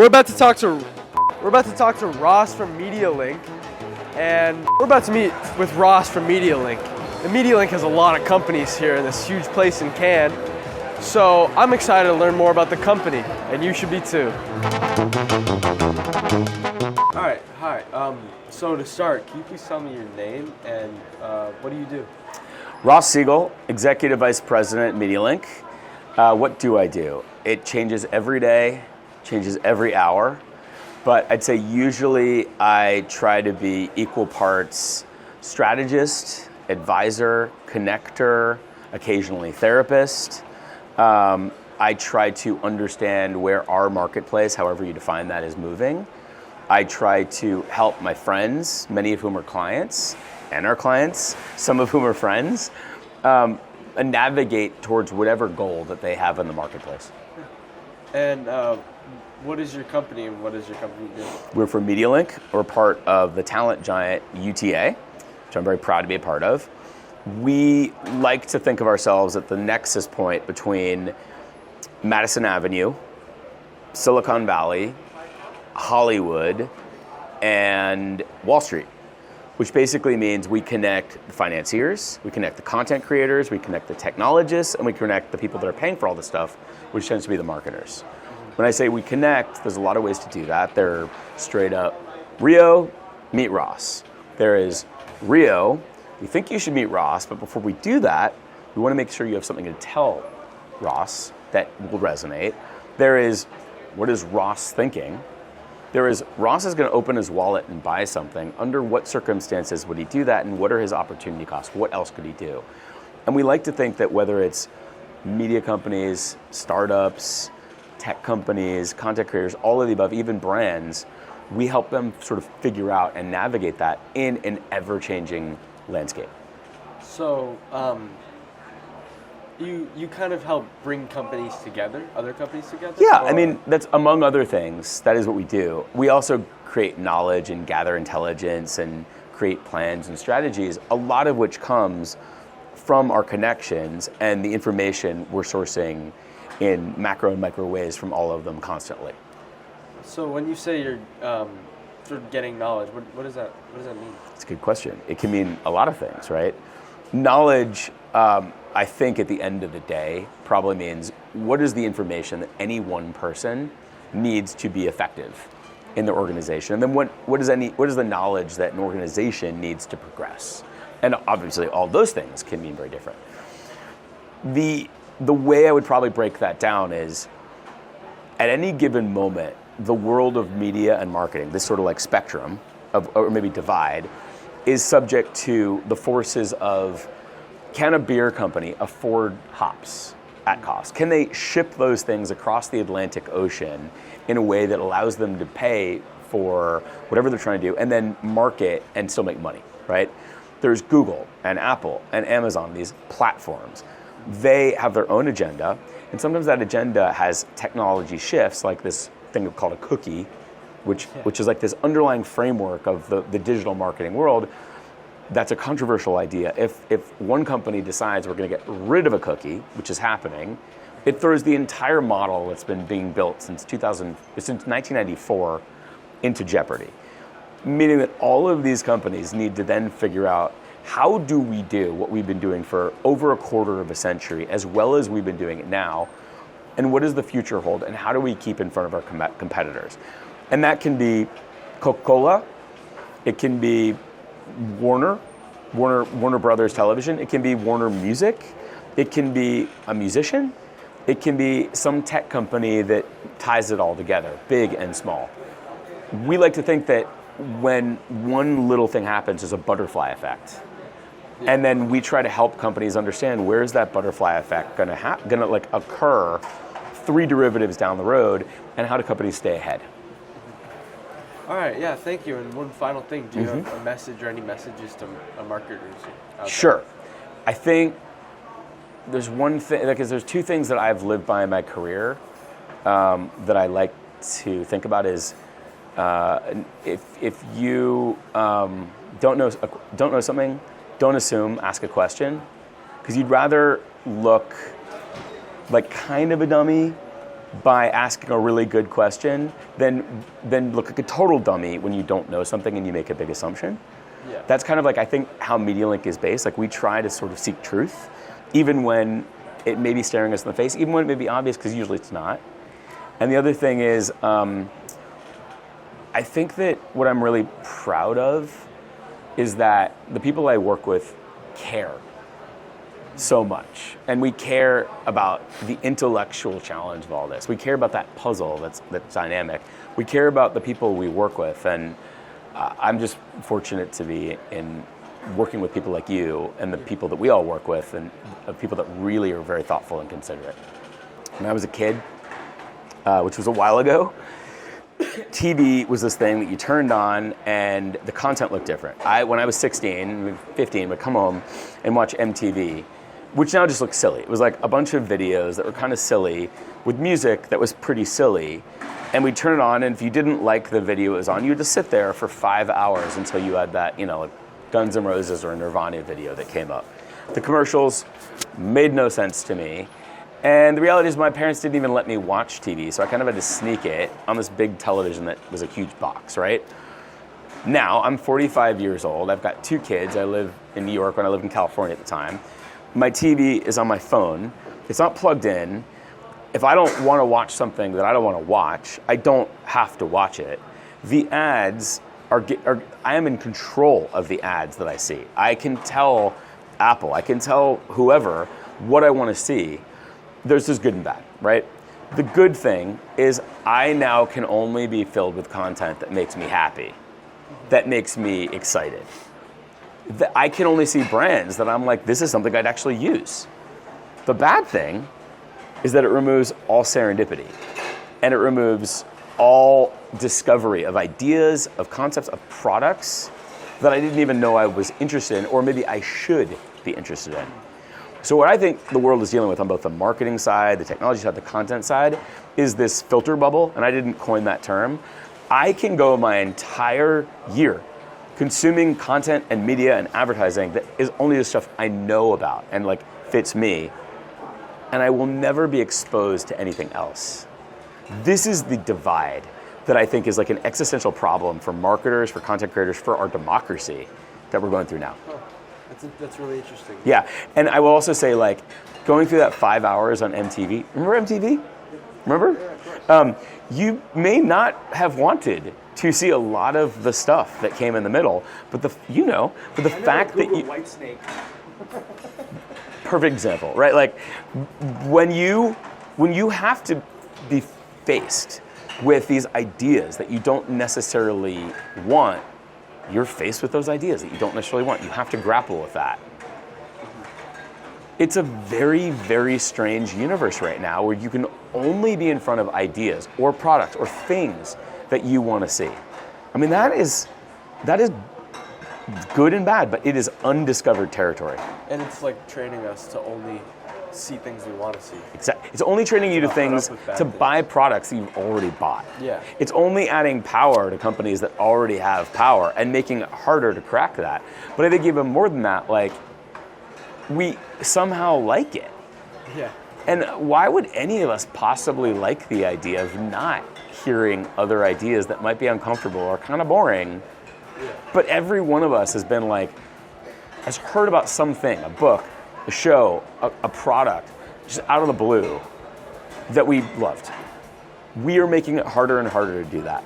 We're about to talk to Ross from MediaLink, and we're about to meet with Ross from MediaLink. And MediaLink has a lot of companies here in this huge place in Cannes, so I'm excited to learn more about the company, and you should be too. All right, hi. So to start, can you please tell me your name and what do you do? Ross Siegel, Executive Vice President at MediaLink. What do I do? It changes every day, changes every hour, but I'd say usually I try to be equal parts strategist, advisor, connector, occasionally therapist. I try to understand where our marketplace, however you define that, is moving. I try to help my friends, many of whom are clients, and our clients, some of whom are friends, and navigate towards whatever goal that they have in the marketplace. And what is your company and what does your company do? We're from MediaLink. We're part of the talent giant UTA, which I'm very proud to be a part of. We like to think of ourselves at the nexus point between Madison Avenue, Silicon Valley, Hollywood, and Wall Street, which basically means we connect the financiers, we connect the content creators, we connect the technologists, and we connect the people that are paying for all this stuff, which tends to be the marketers. When I say we connect, there's a lot of ways to do that. They're straight up, Rio, meet Ross. There is Rio, we think you should meet Ross, but before we do that, we want to make sure you have something to tell Ross that will resonate. There is, what is Ross thinking? There is, Ross is going to open his wallet and buy something. Under what circumstances would he do that, and what are his opportunity costs? What else could he do? And we like to think that whether it's media companies, startups, tech companies, content creators, all of the above, even brands, we help them sort of figure out and navigate that in an ever-changing landscape. So, you kind of help bring companies together, other companies together? Yeah, or? I mean, that's among other things, that is what we do. We also create knowledge and gather intelligence and create plans and strategies, a lot of which comes from our connections and the information we're sourcing in macro and micro ways from all of them constantly. So when you say you're sort of getting knowledge, what does that mean? It's a good question. It can mean a lot of things, right? Knowledge, I think at the end of the day, probably means what is the information that any one person needs to be effective in their organization, and then what is the knowledge that an organization needs to progress? And obviously, all those things can mean very different. The way I would probably break that down is, at any given moment, the world of media and marketing, this sort of like spectrum, or maybe divide, is subject to the forces of, can a beer company afford hops at cost? Can they ship those things across the Atlantic Ocean in a way that allows them to pay for whatever they're trying to do and then market and still make money, right? There's Google and Apple and Amazon, these platforms. They have their own agenda, and sometimes that agenda has technology shifts, like this thing called a cookie, which is like this underlying framework of the digital marketing world. That's a controversial idea. If one company decides we're going to get rid of a cookie, which is happening, it throws the entire model that's been being built since 1994 into jeopardy. Meaning that all of these companies need to then figure out, how do we do what we've been doing for over a quarter of a century, as well as we've been doing it now, and what does the future hold, and how do we keep in front of our competitors? And that can be Coca-Cola, it can be Warner Brothers Television, it can be Warner Music, it can be a musician, it can be some tech company that ties it all together, big and small. We like to think that when one little thing happens, there's a butterfly effect. And then we try to help companies understand, where is that butterfly effect gonna like occur 3 derivatives down the road, and how do companies stay ahead? All right, yeah, thank you. And one final thing, do you have a message or any messages to marketers out there? Sure. I think there's one thing, because there's 2 things that I've lived by in my career that I like to think about is, if you don't know something, don't assume, ask a question, because you'd rather look like kind of a dummy by asking a really good question than look like a total dummy when you don't know something and you make a big assumption. Yeah. That's kind of like, I think, how MediaLink is based. Like, we try to sort of seek truth, even when it may be staring us in the face, even when it may be obvious, because usually it's not. And the other thing is, I think that what I'm really proud of is that the people I work with care so much. And we care about the intellectual challenge of all this. We care about that puzzle that's dynamic. We care about the people we work with. And I'm just fortunate to be in working with people like you and the people that we all work with, and people that really are very thoughtful and considerate. When I was a kid, which was a while ago, TV was this thing that you turned on and the content looked different. When I was 16, 15, would come home and watch MTV, which now just looks silly. It was like a bunch of videos that were kind of silly with music that was pretty silly. And we'd turn it on, and if you didn't like the video it was on, you would just sit there for 5 hours until you had that, like Guns N' Roses or a Nirvana video that came up. The commercials made no sense to me. And the reality is my parents didn't even let me watch TV, so I kind of had to sneak it on this big television that was a huge box, right? Now, I'm 45 years old. I've got 2 kids. I live in New York when I lived in California at the time. My TV is on my phone. It's not plugged in. If I don't want to watch something that I don't want to watch, I don't have to watch it. The ads I am in control of the ads that I see. I can tell Apple, I can tell whoever what I want to see. There's just good and bad, right? The good thing is I now can only be filled with content that makes me happy, that makes me excited. I can only see brands that I'm like, this is something I'd actually use. The bad thing is that it removes all serendipity, and it removes all discovery of ideas, of concepts, of products that I didn't even know I was interested in, or maybe I should be interested in. So what I think the world is dealing with on both the marketing side, the technology side, the content side, is this filter bubble, and I didn't coin that term. I can go my entire year consuming content and media and advertising that is only the stuff I know about and like fits me, and I will never be exposed to anything else. This is the divide that I think is like an existential problem for marketers, for content creators, for our democracy that we're going through now. Oh, that's really interesting. Yeah, and I will also say, like, going through that 5 hours on MTV. Remember MTV? Remember? Yeah, you may not have wanted to see a lot of the stuff that came in the middle, but the fact that you White Snake. perfect example, right? Like when you have to be faced with these ideas that you don't necessarily want, you're faced with those ideas that you don't necessarily want. You have to grapple with that. It's a very, very strange universe right now where you can only be in front of ideas or products or things that you want to see. I mean, that is good and bad, but it is undiscovered territory. And it's like training us to only see things we want to see. Exactly. It's only training you to buy products that you've already bought. Yeah. It's only adding power to companies that already have power and making it harder to crack that. But I think even more than that, like, we somehow like it. Yeah. And why would any of us possibly like the idea of not hearing other ideas that might be uncomfortable or kind of boring? Yeah. But every one of us has been like, has heard about something, a book, a show, a product, just out of the blue that we loved. We are making it harder and harder to do that.